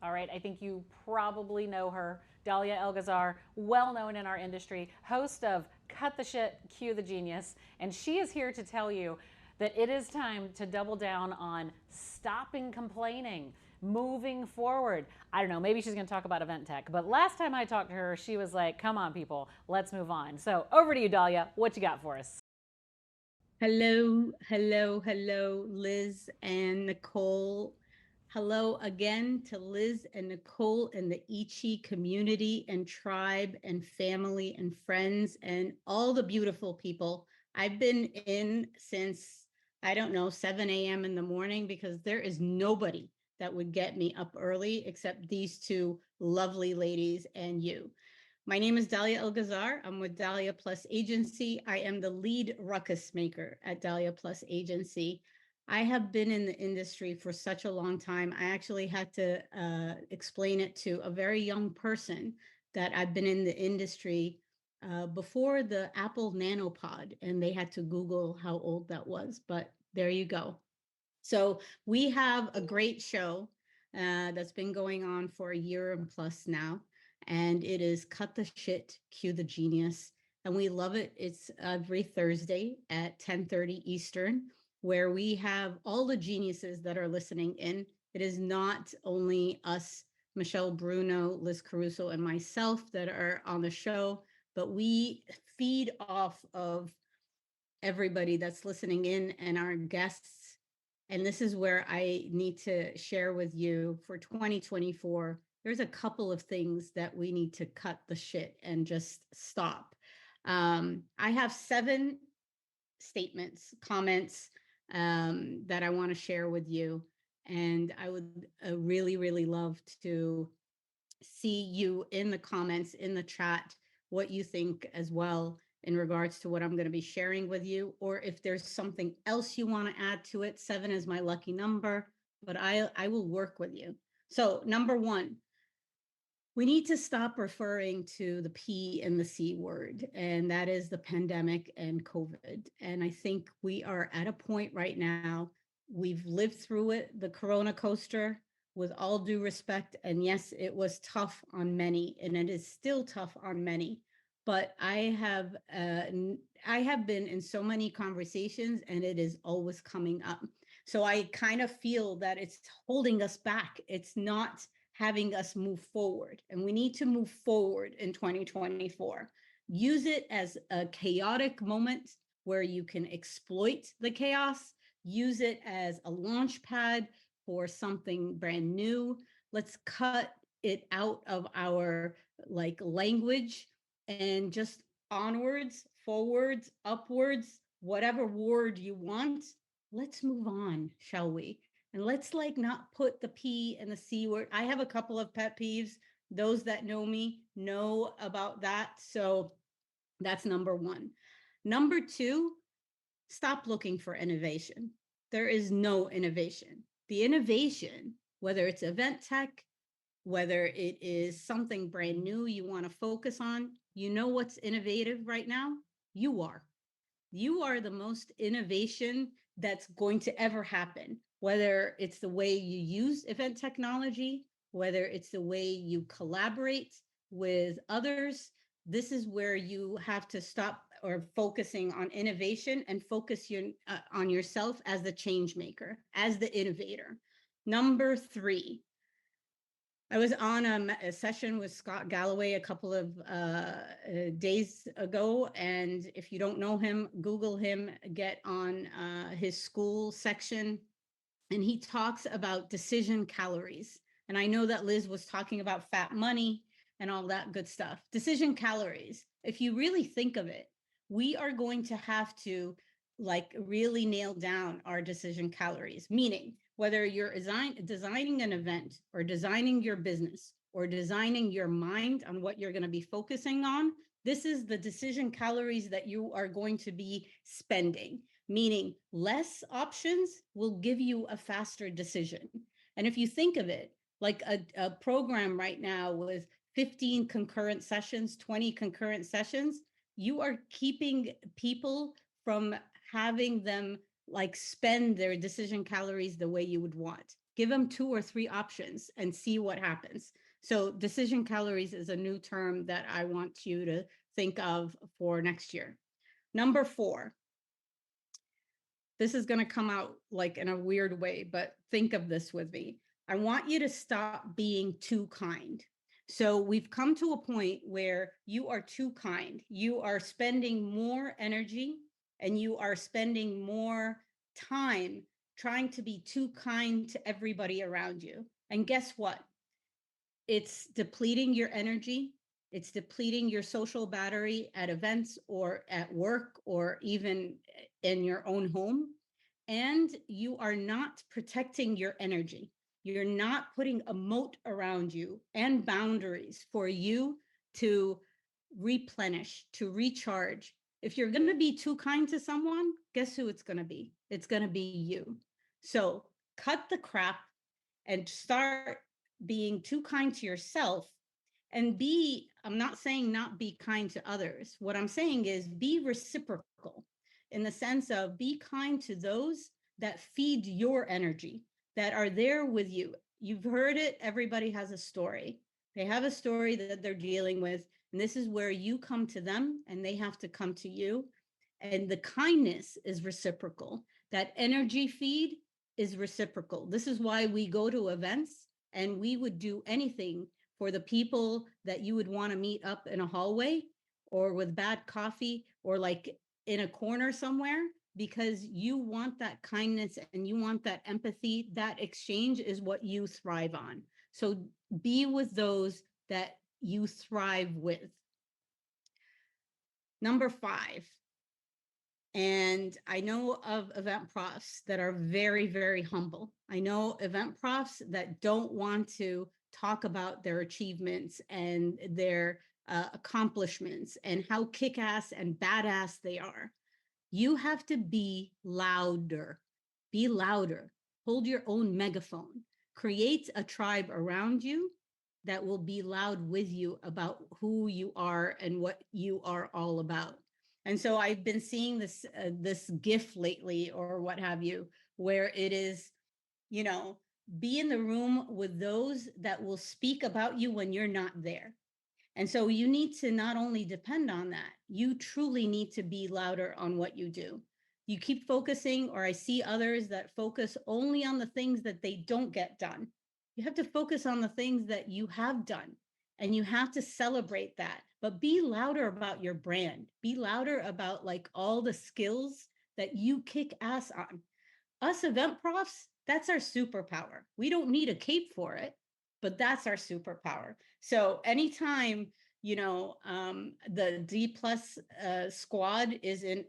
All right, I think you probably know her. Dalia Elgazar, well known in our industry, host of Cut the Shit, Cue the Genius. And she is here to tell you that it is time to double down on stopping complaining, moving forward. I don't know, maybe she's going to talk about event tech, but last time I talked to her, she was like, come on, people, let's move on. So over to you, Dalia. What you got for us? Hello, hello, hello, Liz and Nicole. Hello again to Liz and Nicole and the Ichi community and tribe and family and friends and all the beautiful people. I've been in since, I don't know, 7 a.m. in the morning because there is nobody that would get me up early except these two lovely ladies and you. My name is Dalia Elgazar. I'm with Dahlia Plus Agency. I am the lead ruckus maker at Dahlia Plus Agency. I have been in the industry for such a long time. I actually had to explain it to a very young person that I've been in the industry before the Apple Nanopod, and they had to Google how old that was. But there you go. So we have a great show that's been going on for a year and plus now, and it is Cut the Shit, Cue the Genius, and we love it. It's every Thursday at 10:30 Eastern, where we have all the geniuses that are listening in. It is not only us, Michelle Bruno, Liz Caruso, and myself that are on the show, but we feed off of everybody that's listening in and our guests. And this is where I need to share with you for 2024. There's a couple of things that we need to cut the shit and just stop. I have 7 statements, comments that I want to share with you. And I would really, really love to see you in the comments, in the chat, what you think as well in regards to what I'm going to be sharing with you, or if there's something else you want to add to it. 7 is my lucky number, but I will work with you. So, number 1, we need to stop referring to the P and the C word, and that is the pandemic and COVID. And I think we are at a point right now, we've lived through it, the Corona coaster, with all due respect. And yes, it was tough on many, and it is still tough on many. But I have been in so many conversations, and it is always coming up. So I kind of feel that it's holding us back. It's not having us move forward. And we need to move forward in 2024. Use it as a chaotic moment where you can exploit the chaos. Use it as a launch pad for something brand new. Let's cut it out of our language and just onwards, forwards, upwards, whatever word you want. Let's move on, shall we? And let's not put the P and the C word. I have a couple of pet peeves. Those that know me know about that. So that's number 1. Number 2, stop looking for innovation. There is no innovation. The innovation, whether it's event tech, whether it is something brand new you want to focus on, you know what's innovative right now? You are. You are the most innovation that's going to ever happen, whether it's the way you use event technology, whether it's the way you collaborate with others. This is where you have to stop or focusing on innovation and focus on yourself as the change maker, as the innovator. Number 3, I was on a session with Scott Galloway a couple of days ago. And if you don't know him, Google him, get on his school section. And he talks about decision calories. And I know that Liz was talking about fat money and all that good stuff. Decision calories, if you really think of it, we are going to have to really nail down our decision calories, meaning whether you're designing an event or designing your business or designing your mind on what you're going to be focusing on, this is the decision calories that you are going to be spending, meaning less options will give you a faster decision. And if you think of it like a program right now with 15 concurrent sessions, 20 concurrent sessions, you are keeping people from having them spend their decision calories the way you would want. Give them 2 or 3 options and see what happens. So decision calories is a new term that I want you to think of for next year. Number 4, this is going to come out like in a weird way, but think of this with me. I want you to stop being too kind. So we've come to a point where you are too kind. You are spending more energy and you are spending more time trying to be too kind to everybody around you. And guess what? It's depleting your energy. It's depleting your social battery at events or at work or even in your own home. And you are not protecting your energy. You're not putting a moat around you and boundaries for you to replenish, to recharge. If you're going to be too kind to someone, guess who it's going to be? It's going to be you. So cut the crap and start being too kind to yourself and I'm not saying not be kind to others. What I'm saying is be reciprocal in the sense of be kind to those that feed your energy, that are there with you. You've heard it. Everybody has a story. They have a story that they're dealing with. And this is where you come to them and they have to come to you. And the kindness is reciprocal. That energy feed is reciprocal. This is why we go to events and we would do anything for the people that you would want to meet up in a hallway or with bad coffee or like in a corner somewhere, because you want that kindness and you want that empathy. That exchange is what you thrive on. So be with those that you thrive with. Number 5. And I know of event profs that are very, very humble. I know event profs that don't want to talk about their achievements and their accomplishments and how kick-ass and badass they are. You have to be louder. Be louder. Hold your own megaphone. Create a tribe around you that will be loud with you about who you are and what you are all about. And so I've been seeing this GIF lately or what have you, where it is, be in the room with those that will speak about you when you're not there. And so you need to not only depend on that, you truly need to be louder on what you do. You keep focusing, or I see others that focus only on the things that they don't get done. You have to focus on the things that you have done, and you have to celebrate that. But be louder about your brand. Be louder about like all the skills that you kick ass on. Us event profs, that's our superpower. We don't need a cape for it, but that's our superpower. So anytime, the D plus squad is in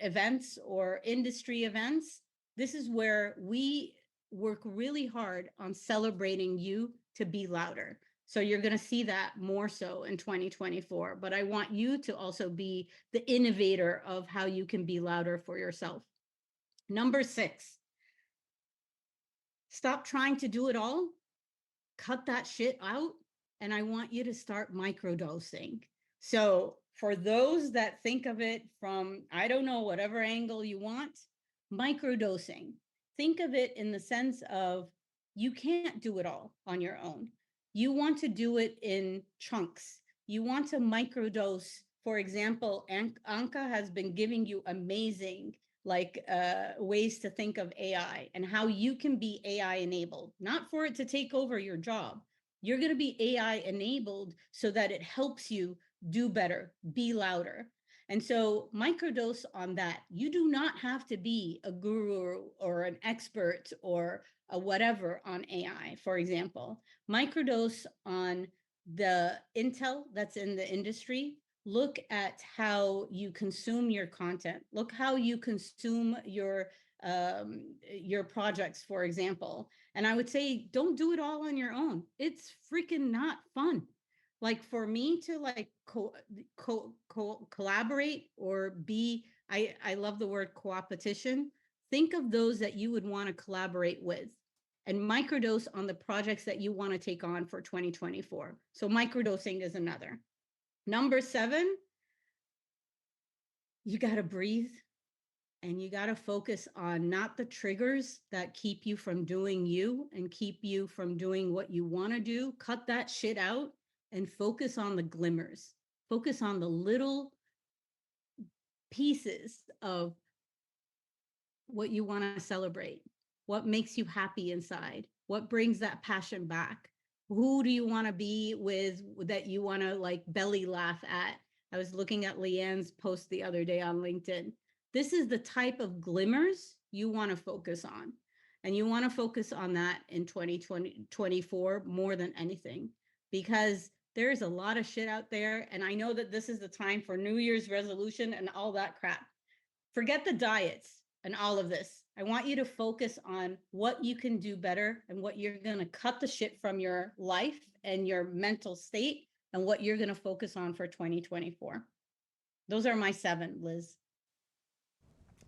events or industry events, this is where we work really hard on celebrating you to be louder. So you're going to see that more so in 2024. But I want you to also be the innovator of how you can be louder for yourself. Number 6, stop trying to do it all. Cut that shit out. And I want you to start microdosing. So for those that think of it from, I don't know, whatever angle you want, microdosing. Think of it in the sense of you can't do it all on your own. You want to do it in chunks. You want to microdose. For example, Anka has been giving you amazing ways to think of AI and how you can be AI enabled, not for it to take over your job. You're going to be AI enabled so that it helps you do better, be louder. And so microdose on that. You do not have to be a guru or an expert or a whatever on AI, for example. Microdose on the intel that's in the industry. Look at how you consume your content. Look how you consume your projects, for example. And I would say, don't do it all on your own. It's freaking not fun. Like for me to like collaborate or be, I love the word coopetition. Think of those that you would want to collaborate with and microdose on the projects that you want to take on for 2024. So microdosing is another. Number 7, you got to breathe. And you got to focus on not the triggers that keep you from doing you and keep you from doing what you want to do. Cut that shit out and focus on the glimmers. Focus on the little pieces of what you want to celebrate, what makes you happy inside, what brings that passion back. Who do you want to be with that you want to like belly laugh at? I was looking at Leanne's post the other day on LinkedIn. This is the type of glimmers you want to focus on. And you want to focus on that in 2024 more than anything, because there's a lot of shit out there. And I know that this is the time for New Year's resolution and all that crap. Forget the diets and all of this. I want you to focus on what you can do better and what you're going to cut the shit from your life and your mental state and what you're going to focus on for 2024. Those are my 7, Liz.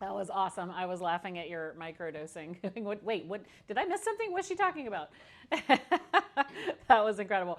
That was awesome. I was laughing at your microdosing. Wait, what? Did I miss something? What's she talking about? That was incredible.